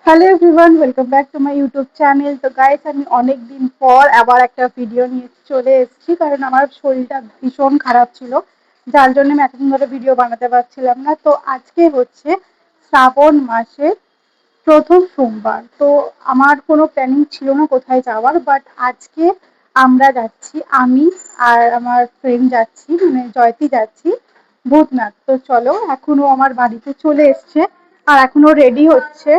Hello everyone, welcome back to my YouTube channel. তো guys, আমি অনেক দিন পর আবার একটা ভিডিও নিয়ে চলে এসেছি, কারণ আমার শরীরটা ভীষণ খারাপ ছিল, যার জন্য আমি এতদিন ধরে ভিডিও বানাতে পারছিলাম না। তো আজকে হচ্ছে শ্রাবণ মাসের প্রথম সোমবার। তো আমার কোনো প্ল্যানিং ছিল না কোথায় যাওয়ার, বাট আজকে আমরা যাচ্ছি, আমি আর আমার ফ্রেন্ড যাচ্ছি, মানে জয়তি যাচ্ছি ভূতনাথ। তো চলো, এখনো আমার বাড়িতে চলে এসছে আর এখনো রেডি হচ্ছে।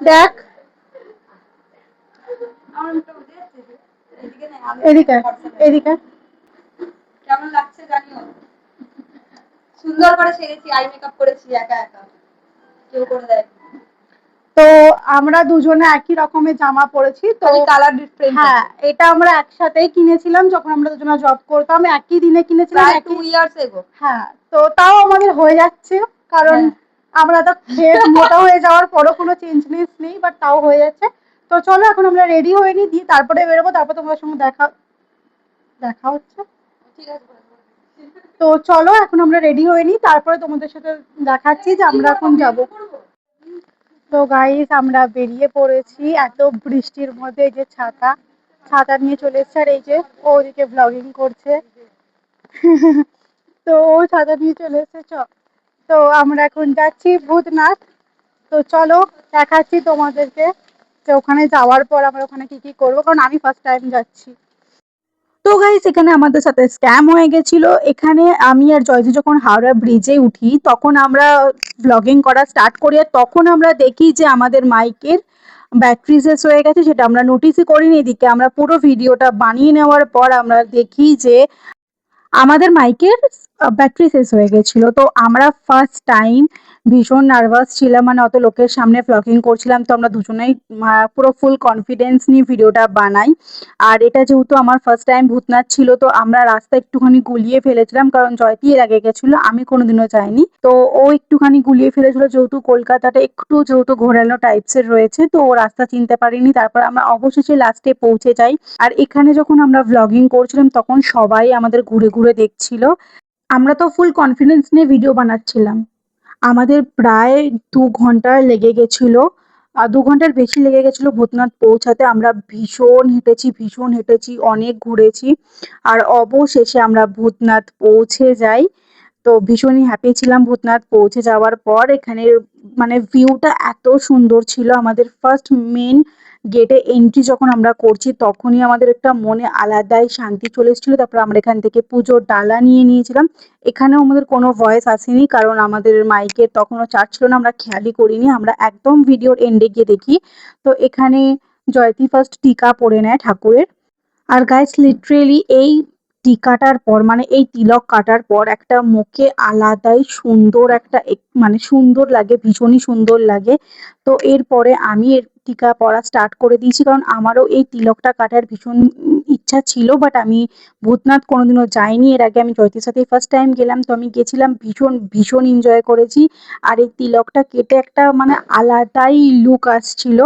দেখ, এদিকে এদিকে কেমন লাগছে জানিও। সুন্দর করে সেজেছি, আই মেকআপ করেছি একা একা, কেউ করে দেয়। তো আমরা দুজনে একই রকমের জামা পরেছি, তো কালার ডিফারেন্ট। হ্যাঁ, এটা আমরা একসাথেই কিনেছিলাম যখন আমরা দুজনে জব করতাম, একই দিনে কিনেছিলাম, প্রায় একই 2 ইয়ার্স এগো। হ্যাঁ, তো তাও আমাদের হয়ে যাচ্ছে, কারণ আমরা তো খেয়ে মোটা হয়ে যাওয়ার পরও কোনো চেঞ্জনেস নেই, বাট তাও হয়ে যাচ্ছে। তো চলো, এখন আমরা রেডি হয়ে নিই, দিয়ে তারপরে বেরোবো, তারপর তোমাদের সঙ্গে দেখা দেখা হচ্ছে। ঠিক আছে। তো চলো, এখন আমরা রেডি হয়ে নিই, তারপরে তোমাদের সাথে দেখাচ্ছি যে আমরা এখন যাব। তো গাইস, আমরা বেরিয়ে পড়েছি এত বৃষ্টির মধ্যে। এই যে ছাতা ছাতা নিয়ে চলে এসছে, আর এই যে ও ওদিকে ব্লগিং করছে। তো ও ছাতা নিয়ে চলে এসছে। তো আমরা এখন যাচ্ছি ভূতনাথ। তো চলো, দেখাচ্ছি তোমাদেরকে যে ওখানে যাওয়ার পর আমরা ওখানে কি কি করবো, কারণ আমি ফার্স্ট টাইম যাচ্ছি। তো গাইস, এখানে আমাদের সাথে স্ক্যাম হয়ে গেছিল। এখানে আমি আর জয়জি যখন হাওড়া ব্রিজে উঠি, তখন আমরা ব্লগিং করা স্টার্ট করি, আর তখন আমরা দেখি যে আমাদের মাইকের ব্যাটারি শেষ হয়ে গেছে। সেটা আমরা নোটিসই করিনি। এদিকে আমরা পুরো ভিডিওটা বানিয়ে নেওয়ার পর আমরা দেখি যে আমাদের মাইকের ব্যাটারি শেষ হয়ে গেছিল। তো আমরা ফার্স্ট টাইম ভীষণ নার্ভাস ছিলাম, মানে অত লোকের সামনে ব্লগিং করছিলাম। তো আমরা দুজনেই পুরো ফুল কনফিডেন্স নিয়ে ভিডিওটা বানাই। আর এটা যেহেতু আমার ফার্স্ট টাইম ভূতনাথ ছিল, তো আমরা রাস্তা একটুখানি গুলিয়ে ফেলেছিলাম, কারণ জয়তি এর আগে গেছিল, আমি কোনোদিনও যাইনি। তো ও একটুখানি গুলিয়ে ফেলেছিল, যেহেতু কলকাতাটা একটু যেহেতু ঘোরানো টাইপসের রয়েছে, তো ও রাস্তা চিনতে পারিনি। তারপর আমরা অবশেষে লাস্টে পৌঁছে যাই। আর এখানে যখন আমরা ব্লগিং করছিলাম, তখন সবাই আমাদের ঘুরে ঘুরে দেখছিল। আমরা তো ফুল কনফিডেন্স নিয়ে ভিডিও বানাচ্ছিলাম। আমাদের প্রায় ২ ঘন্টা লেগে গেছিল, ২ ঘন্টার বেশি লেগে গেছিল ভূতনাথ পৌঁছাতে। আমরা ভীষণ হেঁটেছি, অনেক ঘুরেছি, আর অবশেষে আমরা ভূতনাথ পৌঁছে যাই। তো ভীষণই হ্যাপি ছিলাম ভূতনাথ পৌঁছে যাওয়ার পর। এখানের মানে ভিউটা এত সুন্দর ছিল। আমাদের ফার্স্ট মেন গেটে এন্ট্রি যখন আমরা করছি, তখনই আমাদের একটা মনে আলাদাই শান্তি চলে এসেছিল। তারপর আমরা এখান থেকে পুজোর ডালা নিয়ে নিয়েছিলাম। এখানেও আমাদের কোনো ভয়েস আসেনি, কারণ আমাদের মাইকের তখনও চার্জ ছিল না, আমরা খেয়ালই করিনি। আমরা একদম ভিডিওর এন্ডে গিয়ে দেখি, তো এখানে জয়তি ফার্স্ট টিকা পরে নেয় ঠাকুরের। আর গাইস, লিটারেলি এই টিকাটার পর, মানে এই তিলক কাটার পর, একটা মুখে আলাদাই সুন্দর একটা মানে সুন্দর লাগে, ভীষণই সুন্দর লাগে। তো এরপরে আমি এর টিকা পরা স্টার্ট করে দিয়েছি, কারণ আমারও এই তিলকটা কাটার ভীষণ ইচ্ছা ছিল, বাট আমি ভূতনাথ কোনোদিনও যাইনি। এর আগে আমি জয়তির সাথে ফার্স্ট টাইম গেলাম, তো আমি গেছিলাম, ভীষণ ভীষণ এনজয় করেছি। আর এই তিলকটা কেটে একটা মানে আলাদাই লুক আসছিল।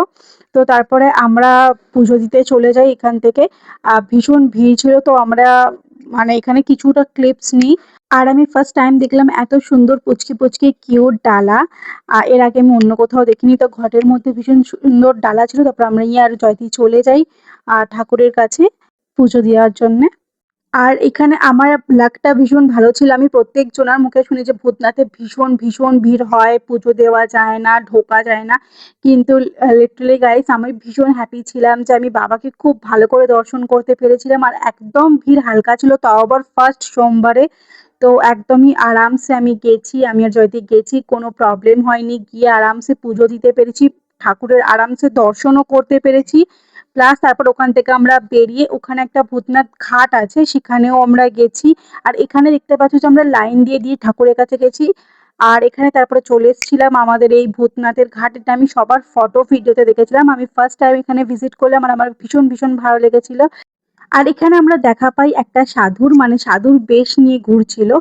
তো তারপরে আমরা পুজো দিতে চলে যাই এখান থেকে। ভীষণ ভিড় ছিল, তো আমরা মানে এখানে কিছুটা ক্লিপস নিই। আর আমি ফার্স্ট টাইম দেখলাম এত সুন্দর পুচকি পুচকি কিউট ডালা। এর আগে আমি অন্য কোথাও দেখিনি। তো ঘটের মধ্যে ভীষণ সুন্দর ডালা ছিল। তারপর আমরা আর জয়তি চলে যাই ঠাকুরের কাছে পুজো দেওয়ার জন্যে। আর এখানে আমার লাকটা ভীষণ ভালো ছিল। আমি প্রত্যেক জনার মুখে শুনি যে ভূতনাথে ভীষণ ভিড় হয়, পুজো দেওয়া যায় না, ঢোকা যায় না। কিন্তু লিটারালি গাইস, আমি ভীষণ হ্যাপি ছিলাম যে আমি বাবাকে খুব ভালো করে দর্শন করতে পেরেছিলাম। আর একদম ভিড় হালকা ছিল, তাও আবার ফার্স্ট সোমবারে। তো একদমই আরামসে আমি গেছি, আমি আর জয়তি গেছি, কোনো প্রবলেম হয়নি। গিয়ে আরামসে পুজো দিতে পেরেছি, ঠাকুরের আরামসে দর্শনও করতে পেরেছি। প্লাস তারপর ওখান থেকে আমরা বেরিয়ে ওখানে একটা ভূতনাথ ঘাট আছে, সেখানেও আমরা গেছি। আর এখানে দেখতে পাচ্ছ যে আমরা লাইন দিয়ে ঠাকুরের কাছে গেছি। আর এখানে তারপরে চলে এসেছিলাম আমাদের এই ভূতনাথের ঘাট। এটা আমি সবার ফটো ভিডিওতে দেখেছিলাম, আমি ফার্স্ট টাইম এখানে ভিজিট করলাম, আর আমার ভীষণ ভালো লেগেছিল। আর এখানে আমরা দেখা পাই একটা সাধুর, মানে সাধুর বেশ নিয়ে ঘুরছিল।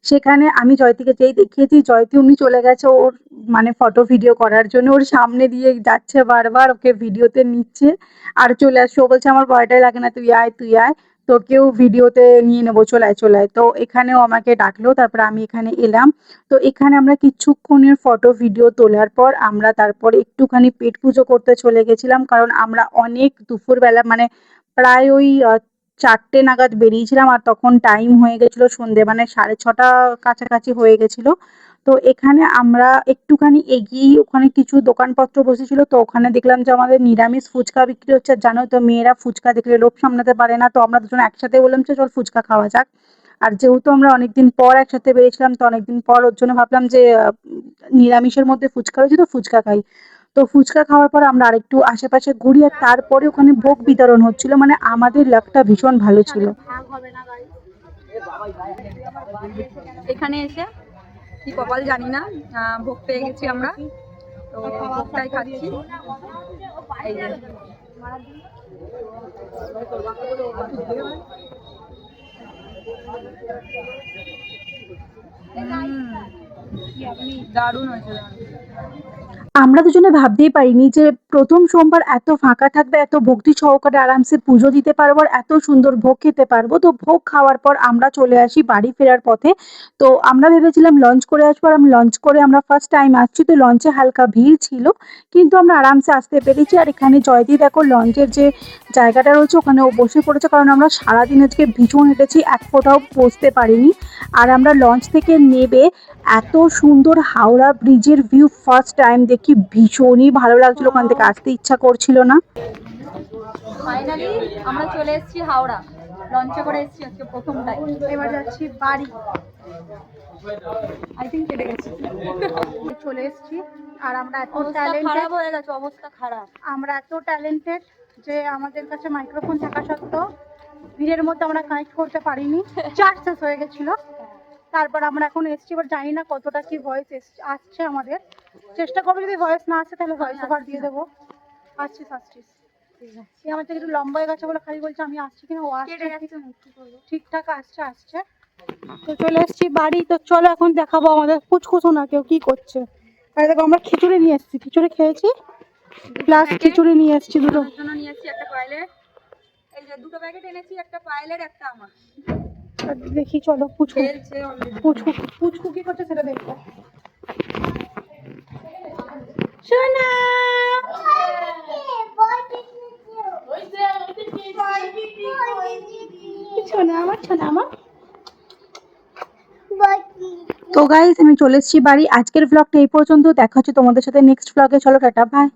সেখানে আমি জয়তিকে যেই দেখিয়েছি, জয়তি উনি চলে গেছে ওর মানে ফটো ভিডিও করার জন্য। ওর সামনে দিয়ে যাচ্ছে বারবার, ওকে ভিডিওতে নিচ্ছে আর চলে আসছে। ও বলছে আমার ভয়টাই লাগে না, তুই আয় তুই আয়। তোকেও ভিডিওতে নিয়ে নেবো, চলে চলে। তো এখানেও আমাকে ডাকলো, তারপর আমি এখানে এলাম। তো এখানে আমরা কিছুক্ষণের ফটো ভিডিও তোলার পর আমরা তারপরে একটুখানি পেট পুজো করতে চলে গেছিলাম, কারণ আমরা অনেক দুপুরবেলা মানে প্রায় ওই 4টে নাগাদ বেরিয়েছিলাম, আর তখন টাইম হয়ে গেছিল সন্ধে মানে 6:30 কাছাকাছি হয়ে গেছিল। তো এখানে আমরা একটুখানি এগিয়েই ওখানে কিছু দোকানপত্র বসেছিল, তো ওখানে দেখলাম যে আমাদের নিরামিষ ফুচকা বিক্রি হচ্ছে। আর জানোই তো মেয়েরা ফুচকা দেখলে লোভ সামলাতে পারে না, তো আমরা দুজন একসাথে বললাম যে চল ফুচকা খাওয়া যাক। আর যেহেতু আমরা অনেকদিন পর একসাথে বেরিয়েছিলাম, তো অনেকদিন পর ওর জন্য ভাবলাম যে নিরামিষের মধ্যে ফুচকা রয়েছে, তো ফুচকা খাই। তো ফুচকা খাওয়ার পর আমরা আরেকটু আশেপাশে ঘুরি, আর তারপরে ওখানে ভোগ বিতরণ হচ্ছিল, মানে আমাদের লাকটা ভীষণ ভালো ছিল। এখানে এসে কি কপাল জানি না, ভোগ পেয়ে গেছি আমরা, তো ভোগটাই খাচ্ছি। এই যে দারুণ হয়েছে। আমরা দুজনে ভাবতেই পারিনি যে প্রথম সোমবার এত ফাঁকা থাকবে, এত ভক্তি সহকারে আরামসে পুজো দিতে পারবো, আর এত সুন্দর ভোগ খেতে পারবো। তো ভোগ খাওয়ার পর আমরা চলে আসি বাড়ি ফেরার পথে। তো আমরা ভেবেছিলাম লঞ্চ করে আসবো, আর লঞ্চ করে আমরা ফার্স্ট টাইম আসছি, তো লঞ্চে হালকা ভিড় ছিল, কিন্তু আমরা আরামসে আসতে পেরেছি। আর এখানে জয়দি দেখো লঞ্চের যে জায়গাটা রয়েছে ওখানে ও বসে পড়েছে, কারণ আমরা সারাদিন আজকে ভীষণ হেঁটেছি, এক ফোঁটাও বসতে পারিনি। আর আমরা লঞ্চ থেকে নেবে এত সুন্দর হাওড়া ব্রিজের ভিউ ফার্স্ট টাইম দেখি, ভীষণই ভালো লাগছিল, ওখান থেকে আসতে ইচ্ছা করছিল না। ফাইনালি আমরা চলে এসেছি হাওড়া, লঞ্চে করে এসেছি আজকে প্রথম টাইম। এবার যাচ্ছি বাড়ি, আই থিঙ্ক কেটে গেছে, চলে এসেছি। আর আমরা এত অবস্থা ট্যালেন্টেড, খারাপ হয়ে গেছে, অবস্থা খারাপ। আমরা এত ট্যালেন্টেড যে আমাদের কাছে মাইক্রোফোন থাকা সত্ত্বেও ভিড়ের মধ্যে আমরা কানেক্ট করতে পারিনি, চার্জ শেষ হয়ে গেছিল। তারপর আমরা এখন এসছি, এবার জানি না কতটা কি ভয়েস আসছে আমাদের। চেষ্টা করবো যদি ভয়েস না আসে তাহলে ভয়েস ওভার দিয়ে দেবো। আসছিস আসছিস, সে আমার থেকে একটু লম্বা হয়ে গেছে বলে খালি বলছে আমি আসছি কিনা, ও আসছে ঠিকঠাক আসছে আসছে। তো চলে এসছি বাড়ি, তো চলো এখন দেখাবো আমাদের কুচকুচো না কেউ কি করছে। আর দেখো আমরা খিচুড়ি নিয়ে এসেছি, খিচুড়ি খেয়েছি প্লাস খিচুড়ি নিয়ে এসেছি দুটো। জন্য নিয়ে এসেছি একটা পায়েলের, এই যে দুটো প্যাকেট এনেছি, একটা পায়েলের একটা আমার। দেখি চলো পুচকু খেলছে অলরেডি। পুচকু পুচকু কি করছে সেটা দেখবো। সোনা সোনা আমার, সোনা আমার। তো গাইস আমি চলে এসেছি বাড়ি। আজকের ব্লগটা এই পর্যন্ত, দেখা হচ্ছে তোমাদের সাথে নেক্সট ব্লগে। চলো টাটা বাই।